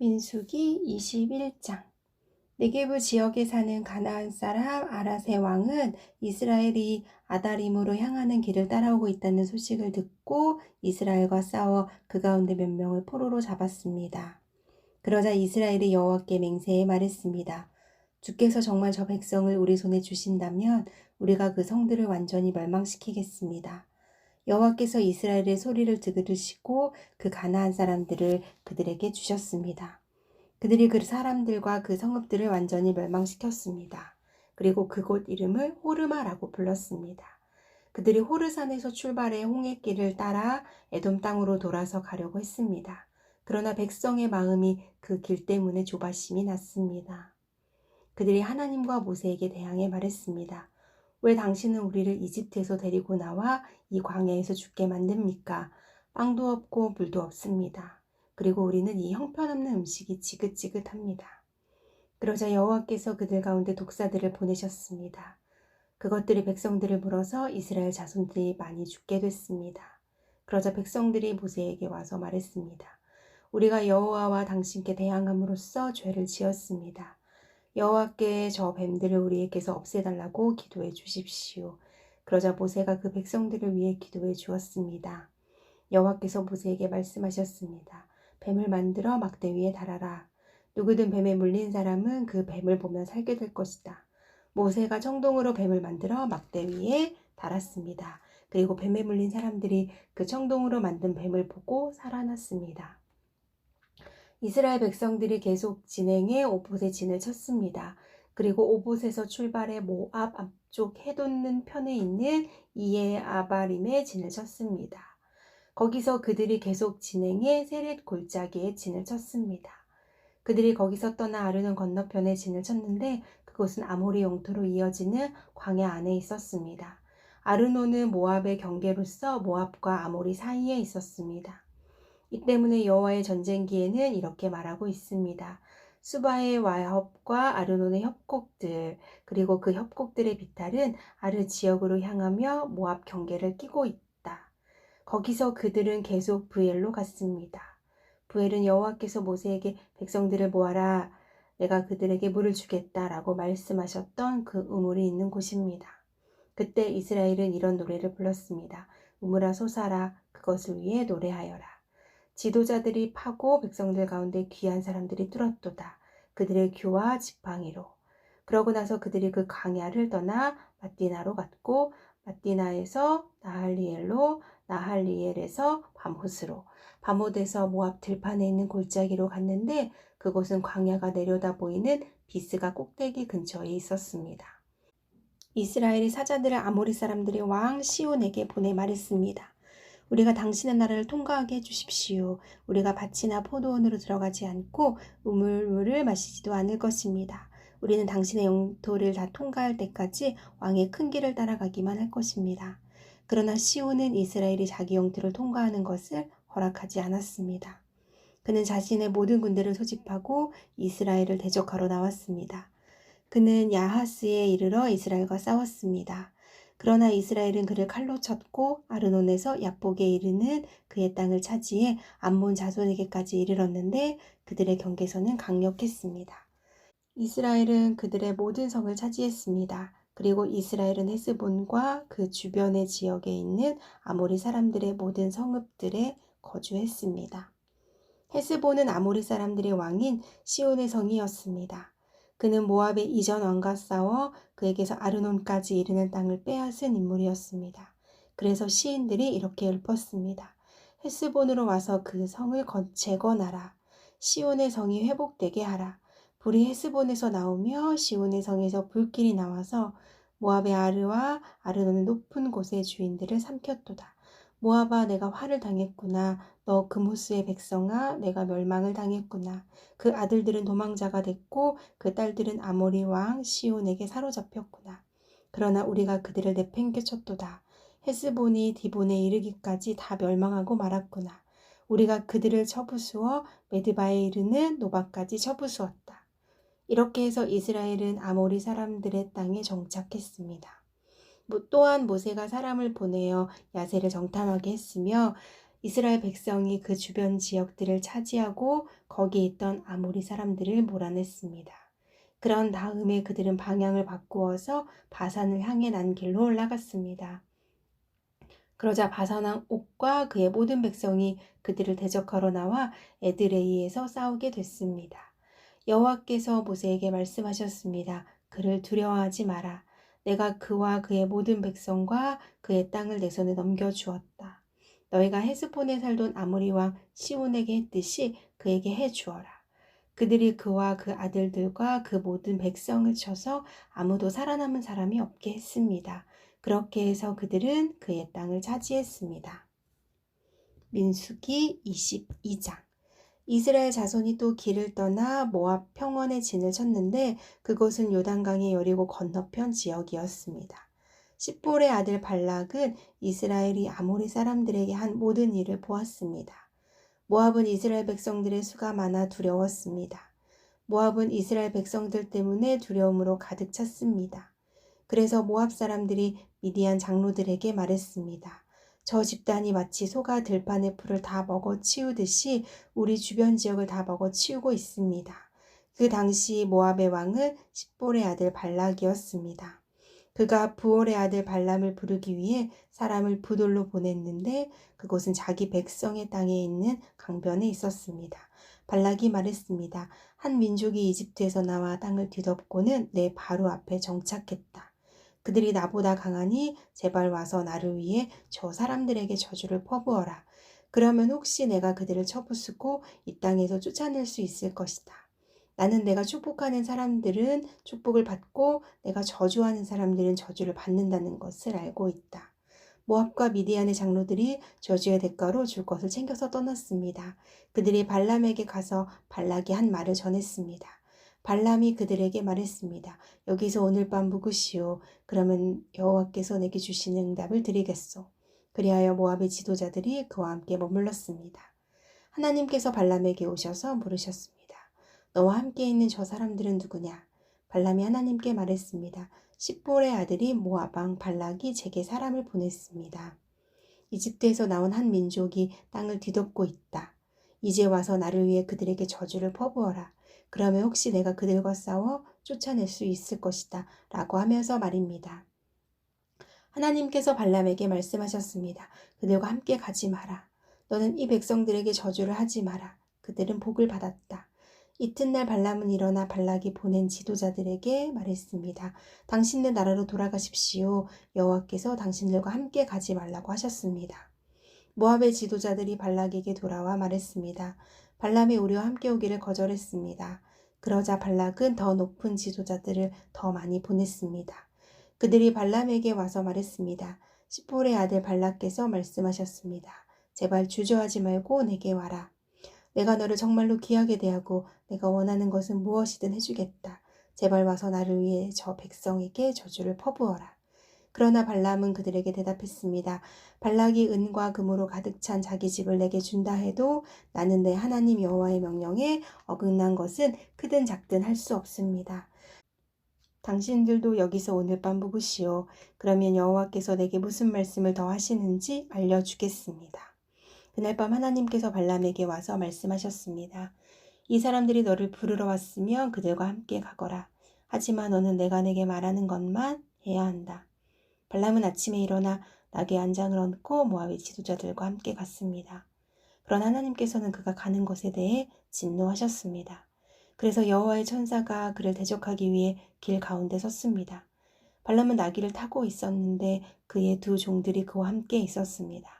민수기 21장. 네게브 지역에 사는 가나안 사람 아랏의 왕은 이스라엘이 아다림으로 향하는 길을 따라오고 있다는 소식을 듣고 이스라엘과 싸워 그 가운데 몇 명을 포로로 잡았습니다. 그러자 이스라엘이 여호와께 맹세해 말했습니다. 주께서 정말 저 백성을 우리 손에 주신다면 우리가 그 성들을 완전히 멸망시키겠습니다. 여호와께서 이스라엘의 소리를 들으시고 그 가나안 사람들을 그들에게 주셨습니다. 그들이 그 사람들과 그 성읍들을 완전히 멸망시켰습니다. 그리고 그곳 이름을 호르마라고 불렀습니다. 그들이 호르산에서 출발해 홍해길을 따라 에돔 땅으로 돌아서 가려고 했습니다. 그러나 백성의 마음이 그 길 때문에 조바심이 났습니다. 그들이 하나님과 모세에게 대항해 말했습니다. 왜 당신은 우리를 이집트에서 데리고 나와 이 광야에서 죽게 만듭니까? 빵도 없고 물도 없습니다. 그리고 우리는 이 형편없는 음식이 지긋지긋합니다. 그러자 여호와께서 그들 가운데 독사들을 보내셨습니다. 그것들이 백성들을 물어서 이스라엘 자손들이 많이 죽게 됐습니다. 그러자 백성들이 모세에게 와서 말했습니다. 우리가 여호와와 당신께 대항함으로써 죄를 지었습니다. 여호와께 저 뱀들을 우리에게서 없애달라고 기도해 주십시오. 그러자 모세가 그 백성들을 위해 기도해 주었습니다. 여호와께서 모세에게 말씀하셨습니다. 뱀을 만들어 막대 위에 달아라. 누구든 뱀에 물린 사람은 그 뱀을 보면 살게 될 것이다. 모세가 청동으로 뱀을 만들어 막대 위에 달았습니다. 그리고 뱀에 물린 사람들이 그 청동으로 만든 뱀을 보고 살아났습니다. 이스라엘 백성들이 계속 진행해 오봇에 진을 쳤습니다. 그리고 오봇에서 출발해 모압 앞쪽 해돋는 편에 있는 이에 아바림에 진을 쳤습니다. 거기서 그들이 계속 진행해 세렛 골짜기에 진을 쳤습니다. 그들이 거기서 떠나 아르논 건너편에 진을 쳤는데 그곳은 아모리 영토로 이어지는 광야 안에 있었습니다. 아르논은 모압의 경계로서 모압과 아모리 사이에 있었습니다. 이 때문에 여호와의 전쟁기에는 이렇게 말하고 있습니다. 수바의 와협과 아르논의 협곡들, 그리고 그 협곡들의 비탈은 아르 지역으로 향하며 모압 경계를 끼고 있다. 거기서 그들은 계속 브엘로 갔습니다. 브엘은 여호와께서 모세에게 백성들을 모아라, 내가 그들에게 물을 주겠다라고 말씀하셨던 그 우물이 있는 곳입니다. 그때 이스라엘은 이런 노래를 불렀습니다. 우물아 솟아라, 그것을 위해 노래하여라. 지도자들이 파고 백성들 가운데 귀한 사람들이 뚫었도다. 그들의 규와 지팡이로. 그러고 나서 그들이 그 광야를 떠나 마띠나로 갔고 마띠나에서 나할리엘로, 나할리엘에서 밤옷으로, 밤옷에서 모압 들판에 있는 골짜기로 갔는데 그곳은 광야가 내려다 보이는 비스가 꼭대기 근처에 있었습니다. 이스라엘이 사자들을 아모리 사람들의 왕 시온에게 보내 말했습니다. 우리가 당신의 나라를 통과하게 해주십시오. 우리가 밭이나 포도원으로 들어가지 않고 우물물을 마시지도 않을 것입니다. 우리는 당신의 영토를 다 통과할 때까지 왕의 큰 길을 따라가기만 할 것입니다. 그러나 시온은 이스라엘이 자기 영토를 통과하는 것을 허락하지 않았습니다. 그는 자신의 모든 군대를 소집하고 이스라엘을 대적하러 나왔습니다. 그는 야하스에 이르러 이스라엘과 싸웠습니다. 그러나 이스라엘은 그를 칼로 쳤고 아르논에서 야복에 이르는 그의 땅을 차지해 암몬 자손에게까지 이르렀는데 그들의 경계선은 강력했습니다. 이스라엘은 그들의 모든 성을 차지했습니다. 그리고 이스라엘은 헤스본과 그 주변의 지역에 있는 아모리 사람들의 모든 성읍들에 거주했습니다. 헤스본은 아모리 사람들의 왕인 시온의 성이었습니다. 그는 모압의 이전 왕과 싸워 그에게서 아르논까지 이르는 땅을 빼앗은 인물이었습니다. 그래서 시인들이 이렇게 읊었습니다. 헤스본으로 와서 그 성을 재건하라. 시온의 성이 회복되게 하라. 불이 헤스본에서 나오며 시온의 성에서 불길이 나와서 모압의 아르와 아르논의 높은 곳의 주인들을 삼켰도다. 모압아, 내가 화를 당했구나. 너 그모스의 백성아, 내가 멸망을 당했구나. 그 아들들은 도망자가 됐고 그 딸들은 아모리 왕 시온에게 사로잡혔구나. 그러나 우리가 그들을 내팽개쳤도다. 헤스본이 디본에 이르기까지 다 멸망하고 말았구나. 우리가 그들을 쳐부수어 메드바에 이르는 노바까지 쳐부수었다. 이렇게 해서 이스라엘은 아모리 사람들의 땅에 정착했습니다. 또한 모세가 사람을 보내어 야세를 정탐하게 했으며 이스라엘 백성이 그 주변 지역들을 차지하고 거기에 있던 아모리 사람들을 몰아냈습니다. 그런 다음에 그들은 방향을 바꾸어서 바산을 향해 난 길로 올라갔습니다. 그러자 바산왕 옥과 그의 모든 백성이 그들을 대적하러 나와 에드레이에서 싸우게 됐습니다. 여호와께서 모세에게 말씀하셨습니다. 그를 두려워하지 마라. 내가 그와 그의 모든 백성과 그의 땅을 내 손에 넘겨주었다. 너희가 헤스본에 살던 아모리 왕 시온에게 했듯이 그에게 해주어라. 그들이 그와 그 아들들과 그 모든 백성을 쳐서 아무도 살아남은 사람이 없게 했습니다. 그렇게 해서 그들은 그의 땅을 차지했습니다. 민수기 22장. 이스라엘 자손이 또 길을 떠나 모압 평원의 진을 쳤는데 그곳은 요단강의 여리고 건너편 지역이었습니다. 십볼의 아들 발락은 이스라엘이 아모리 사람들에게 한 모든 일을 보았습니다. 모압은 이스라엘 백성들의 수가 많아 두려웠습니다. 모압은 이스라엘 백성들 때문에 두려움으로 가득 찼습니다. 그래서 모압 사람들이 미디안 장로들에게 말했습니다. 저 집단이 마치 소가 들판의 풀을 다 먹어치우듯이 우리 주변 지역을 다 먹어치우고 있습니다. 그 당시 모압의 왕은 십볼의 아들 발락이었습니다. 그가 부올의 아들 발람을 부르기 위해 사람을 부돌로 보냈는데 그곳은 자기 백성의 땅에 있는 강변에 있었습니다. 발락이 말했습니다. 한 민족이 이집트에서 나와 땅을 뒤덮고는 내 바로 앞에 정착했다. 그들이 나보다 강하니 제발 와서 나를 위해 저 사람들에게 저주를 퍼부어라. 그러면 혹시 내가 그들을 쳐부수고 이 땅에서 쫓아낼 수 있을 것이다. 나는 내가 축복하는 사람들은 축복을 받고 내가 저주하는 사람들은 저주를 받는다는 것을 알고 있다. 모압과 미디안의 장로들이 저주의 대가로 줄 것을 챙겨서 떠났습니다. 그들이 발람에게 가서 발락이 한 말을 전했습니다. 발람이 그들에게 말했습니다. 여기서 오늘 밤 묵으시오. 그러면 여호와께서 내게 주시는 응답을 드리겠소. 그리하여 모압의 지도자들이 그와 함께 머물렀습니다. 하나님께서 발람에게 오셔서 물으셨습니다. 너와 함께 있는 저 사람들은 누구냐? 발람이 하나님께 말했습니다. 십볼의 아들이 모압 왕 발락이 제게 사람을 보냈습니다. 이집트에서 나온 한 민족이 땅을 뒤덮고 있다. 이제 와서 나를 위해 그들에게 저주를 퍼부어라. 그러면 혹시 내가 그들과 싸워 쫓아낼 수 있을 것이다. 라고 하면서 말입니다. 하나님께서 발람에게 말씀하셨습니다. 그들과 함께 가지 마라. 너는 이 백성들에게 저주를 하지 마라. 그들은 복을 받았다. 이튿날 발람은 일어나 발락이 보낸 지도자들에게 말했습니다. 당신네 나라로 돌아가십시오. 여호와께서 당신들과 함께 가지 말라고 하셨습니다. 모압의 지도자들이 발락에게 돌아와 말했습니다. 발람이 우리와 함께 오기를 거절했습니다. 그러자 발락은 더 높은 지도자들을 더 많이 보냈습니다. 그들이 발람에게 와서 말했습니다. 십볼의 아들 발락께서 말씀하셨습니다. 제발 주저하지 말고 내게 와라. 내가 너를 정말로 귀하게 대하고 내가 원하는 것은 무엇이든 해주겠다. 제발 와서 나를 위해 저 백성에게 저주를 퍼부어라. 그러나 발람은 그들에게 대답했습니다. 발락이 은과 금으로 가득 찬 자기 집을 내게 준다 해도 나는 내 하나님 여호와의 명령에 어긋난 것은 크든 작든 할 수 없습니다. 당신들도 여기서 오늘 밤 묵으시오. 그러면 여호와께서 내게 무슨 말씀을 더 하시는지 알려주겠습니다. 그날 밤 하나님께서 발람에게 와서 말씀하셨습니다. 이 사람들이 너를 부르러 왔으면 그들과 함께 가거라. 하지만 너는 내가 내게 말하는 것만 해야 한다. 발람은 아침에 일어나 낙에 안장을 얹고 모압의 지도자들과 함에 갔습니다. 그러나 하나님께서는 그가 가는 것에 대해 진노하셨습니다. 그래서 여호와의 천사가 그를 대적하기 위해 길 가운데 섰습니다. 발람은 나귀를 타고 있었는데 그의 두 종들이 그와 함께 있었습니다.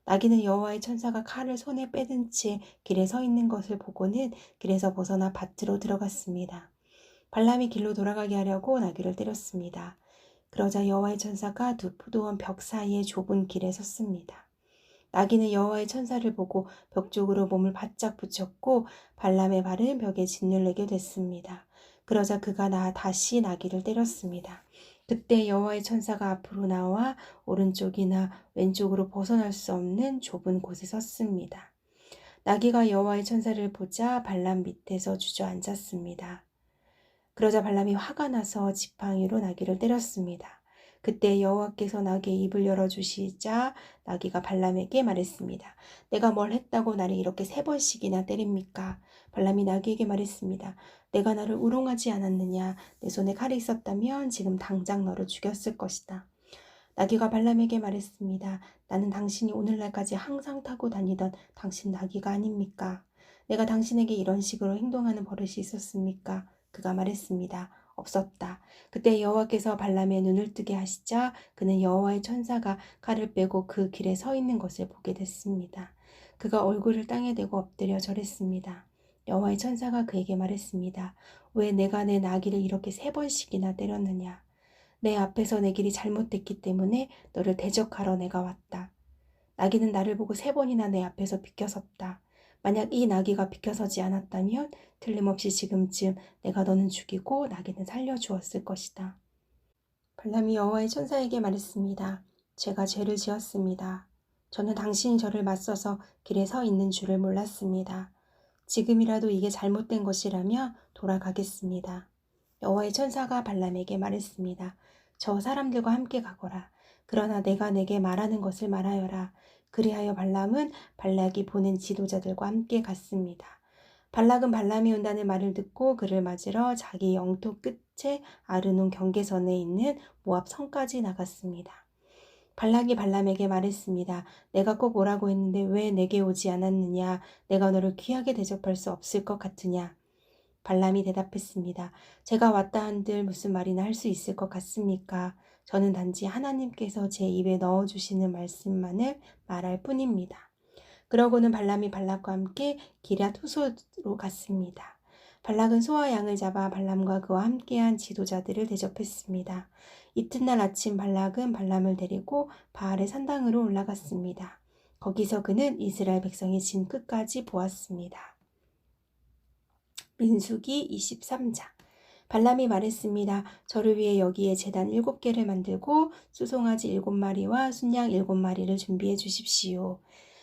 나귀는 여호와의 천사가 칼을 손에 빼든 채 길에 서 있는 것을 보고는 길에서 벗어나 밭으로 들어갔습니다. 발람이 길로 돌아가게 하려고 나귀를 때렸습니다. 그러자 여호와의 천사가 두 포도원 벽 사이의 좁은 길에 섰습니다. 나귀는 여호와의 천사를 보고 벽 쪽으로 몸을 바짝 붙였고 발람의 발은 벽에 짓눌리게 됐습니다. 그러자 그가 다시 나귀를 때렸습니다. 그때 여호와의 천사가 앞으로 나와 오른쪽이나 왼쪽으로 벗어날 수 없는 좁은 곳에 섰습니다. 나귀가 여호와의 천사를 보자 발람 밑에서 주저앉았습니다. 그러자 발람이 화가 나서 지팡이로 나귀를 때렸습니다. 그때 여호와께서 나귀의 입을 열어주시자 나귀가 발람에게 말했습니다. 내가 뭘 했다고 나를 이렇게 3번씩이나 때립니까? 발람이 나귀에게 말했습니다. 내가 나를 우롱하지 않았느냐? 내 손에 칼이 있었다면 지금 당장 너를 죽였을 것이다. 나귀가 발람에게 말했습니다. 나는 당신이 오늘날까지 항상 타고 다니던 당신 나귀가 아닙니까? 내가 당신에게 이런 식으로 행동하는 버릇이 있었습니까? 그가 말했습니다. 없었다. 그때 여호와께서 발람의 눈을 뜨게 하시자 그는 여호와의 천사가 칼을 빼고 그 길에 서 있는 것을 보게 됐습니다. 그가 얼굴을 땅에 대고 엎드려 절했습니다. 여호와의 천사가 그에게 말했습니다. 왜 내가 내 나귀를 이렇게 3번씩이나 때렸느냐? 내 앞에서 내 길이 잘못됐기 때문에 너를 대적하러 내가 왔다. 나귀는 나를 보고 3번이나 내 앞에서 비켜섰다. 만약 이 나귀가 비켜서지 않았다면 틀림없이 지금쯤 내가 너는 죽이고 나귀는 살려주었을 것이다. 발람이 여호와의 천사에게 말했습니다. 제가 죄를 지었습니다. 저는 당신이 저를 맞서서 길에 서 있는 줄을 몰랐습니다. 지금이라도 이게 잘못된 것이라며 돌아가겠습니다. 여호와의 천사가 발람에게 말했습니다. 저 사람들과 함께 가거라. 그러나 내가 내게 말하는 것을 말하여라. 그리하여 발람은 발락이 보낸 지도자들과 함께 갔습니다. 발락은 발람이 온다는 말을 듣고 그를 맞으러 자기 영토 끝에 아르논 경계선에 있는 모압 성까지 나갔습니다. 발락이 발람에게 말했습니다. 내가 꼭 오라고 했는데 왜 내게 오지 않았느냐? 내가 너를 귀하게 대접할 수 없을 것 같으냐? 발람이 대답했습니다. 제가 왔다 한들 무슨 말이나 할 수 있을 것 같습니까? 저는 단지 하나님께서 제 입에 넣어주시는 말씀만을 말할 뿐입니다. 그러고는 발람이 발락과 함께 기럇 후소로 갔습니다. 발락은 소와 양을 잡아 발람과 그와 함께한 지도자들을 대접했습니다. 이튿날 아침 발락은 발람을 데리고 바알의 산당으로 올라갔습니다. 거기서 그는 이스라엘 백성의 진 끝까지 보았습니다. 민수기 23장. 발람이 말했습니다. 저를 위해 여기에 제단 7개를 만들고 수송아지 7마리와 순양 7마리를 준비해 주십시오.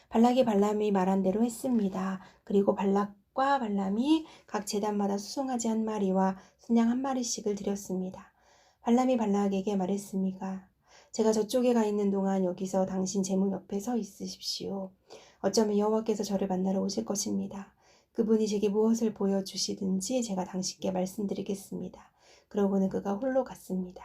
발락이 발람이 말한 대로 했습니다. 그리고 발락과 발람이 각 제단마다 수송아지 1마리와 순양 1마리씩을 드렸습니다. 발람이 발락에게 말했습니다. 제가 저쪽에 가 있는 동안 여기서 당신 제물 옆에 서 있으십시오. 어쩌면 여호와께서 저를 만나러 오실 것입니다. 그분이 제게 무엇을 보여주시든지 제가 당신께 말씀드리겠습니다. 그러고는 그가 홀로 갔습니다.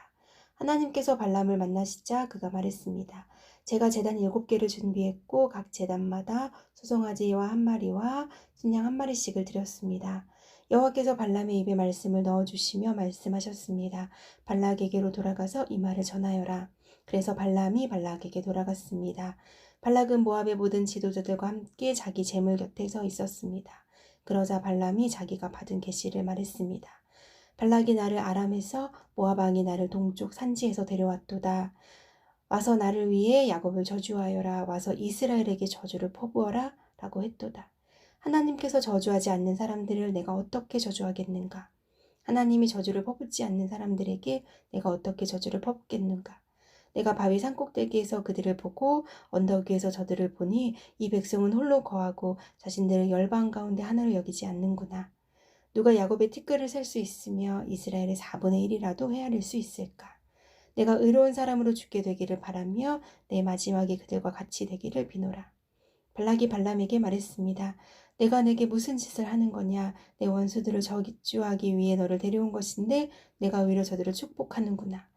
하나님께서 발람을 만나시자 그가 말했습니다. 제가 제단 7개를 준비했고 각 제단마다 수송아지와 1마리와 순양 1마리씩을 드렸습니다. 여호와께서 발람의 입에 말씀을 넣어주시며 말씀하셨습니다. 발락에게로 돌아가서 이 말을 전하여라. 그래서 발람이 발락에게 돌아갔습니다. 발락은 모압의 모든 지도자들과 함께 자기 제물 곁에 서 있었습니다. 그러자 발람이 자기가 받은 계시를 말했습니다. 발락이 나를 아람에서 모압 왕이 나를 동쪽 산지에서 데려왔도다. 와서 나를 위해 야곱을 저주하여라. 와서 이스라엘에게 저주를 퍼부어라. 라고 했도다. 하나님께서 저주하지 않는 사람들을 내가 어떻게 저주하겠는가? 하나님이 저주를 퍼붓지 않는 사람들에게 내가 어떻게 저주를 퍼붓겠는가? 내가 바위 산꼭대기에서 그들을 보고 언덕 위에서 저들을 보니 이 백성은 홀로 거하고 자신들을 열방 가운데 하나로 여기지 않는구나. 누가 야곱의 티끌을 셀 수 있으며 이스라엘의 4분의 1이라도 헤아릴 수 있을까? 내가 의로운 사람으로 죽게 되기를 바라며 내 마지막이 그들과 같이 되기를 비노라. 발락이 발람에게 말했습니다. 내가 내게 무슨 짓을 하는 거냐? 내 원수들을 저주하기 위해 너를 데려온 것인데 내가 오히려 저들을 축복하는구나.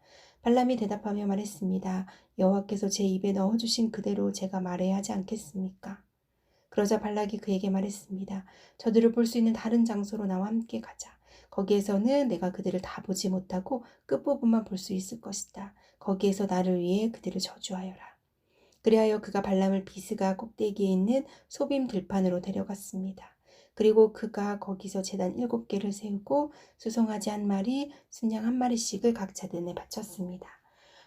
발람이 대답하며 말했습니다. 여호와께서 제 입에 넣어주신 그대로 제가 말해야 하지 않겠습니까? 그러자 발락이 그에게 말했습니다. 저들을 볼 수 있는 다른 장소로 나와 함께 가자. 거기에서는 내가 그들을 다 보지 못하고 끝부분만 볼 수 있을 것이다. 거기에서 나를 위해 그들을 저주하여라. 그리하여 그가 발람을 비스가 꼭대기에 있는 소빔 들판으로 데려갔습니다. 그리고 그가 거기서 제단 7개를 세우고 수송아지 1마리, 순양 1마리씩을 각 제단에 바쳤습니다.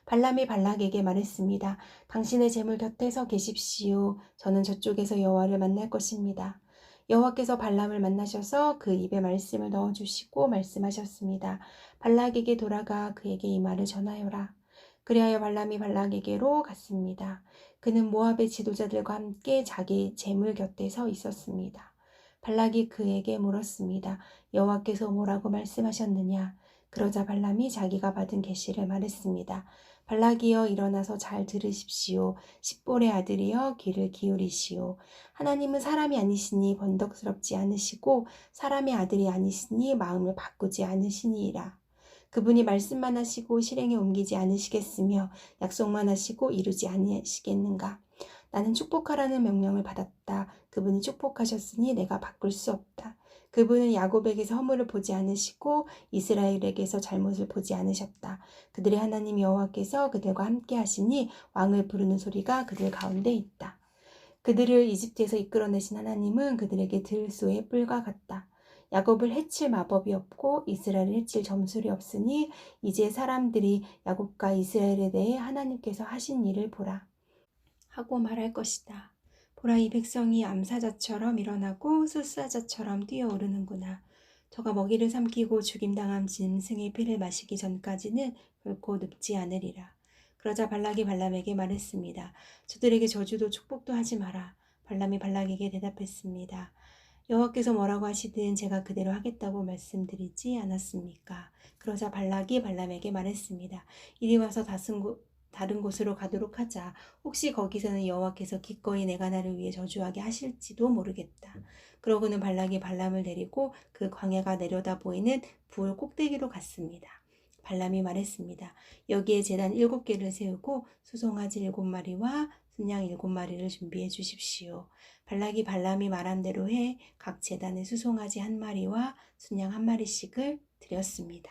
발람이 발락에게 말했습니다. 당신의 제물 곁에서 계십시오. 저는 저쪽에서 여호와를 만날 것입니다. 여호와께서 발람을 만나셔서 그 입에 말씀을 넣어주시고 말씀하셨습니다. 발락에게 돌아가 그에게 이 말을 전하여라. 그리하여 발람이 발락에게로 갔습니다. 그는 모압의 지도자들과 함께 자기 제물 곁에 서 있었습니다. 발락이 그에게 물었습니다. 여호와께서 뭐라고 말씀하셨느냐? 그러자 발람이 자기가 받은 계시를 말했습니다. 발락이여 일어나서 잘 들으십시오. 십볼의 아들이여 귀를 기울이시오. 하나님은 사람이 아니시니 번덕스럽지 않으시고 사람의 아들이 아니시니 마음을 바꾸지 않으시니이라. 그분이 말씀만 하시고 실행에 옮기지 않으시겠으며 약속만 하시고 이루지 아니하시겠는가. 나는 축복하라는 명령을 받았다. 그분이 축복하셨으니 내가 바꿀 수 없다. 그분은 야곱에게서 허물을 보지 않으시고 이스라엘에게서 잘못을 보지 않으셨다. 그들의 하나님 여호와께서 그들과 함께 하시니 왕을 부르는 소리가 그들 가운데 있다. 그들을 이집트에서 이끌어내신 하나님은 그들에게 들소의 뿔과 같다. 야곱을 해칠 마법이 없고 이스라엘을 해칠 점술이 없으니 이제 사람들이 야곱과 이스라엘에 대해 하나님께서 하신 일을 보라 하고 말할 것이다. 보라, 이 백성이 암사자처럼 일어나고 숫사자처럼 뛰어오르는구나. 저가 먹이를 삼키고 죽임당한 짐승의 피를 마시기 전까지는 결코 늙지 않으리라. 그러자 발락이 발람에게 말했습니다. 저들에게 저주도 축복도 하지 마라. 발람이 발락에게 대답했습니다. 여호와께서 뭐라고 하시든 제가 그대로 하겠다고 말씀드리지 않았습니까? 그러자 발락이 발람에게 말했습니다. 이리 와서 다른 곳으로 가도록 하자. 혹시 거기서는 여호와께서 기꺼이 내가 나를 위해 저주하게 하실지도 모르겠다. 그러고는 발락이 발람을 데리고 그 광야가 내려다 보이는 불 꼭대기로 갔습니다. 발람이 말했습니다. 여기에 제단 7개를 세우고 수송아지 7마리와 순양 7마리를 준비해 주십시오. 발락이 발람이 말한 대로 해 각 제단에 수송아지 1마리와 순양 1마리씩을 드렸습니다.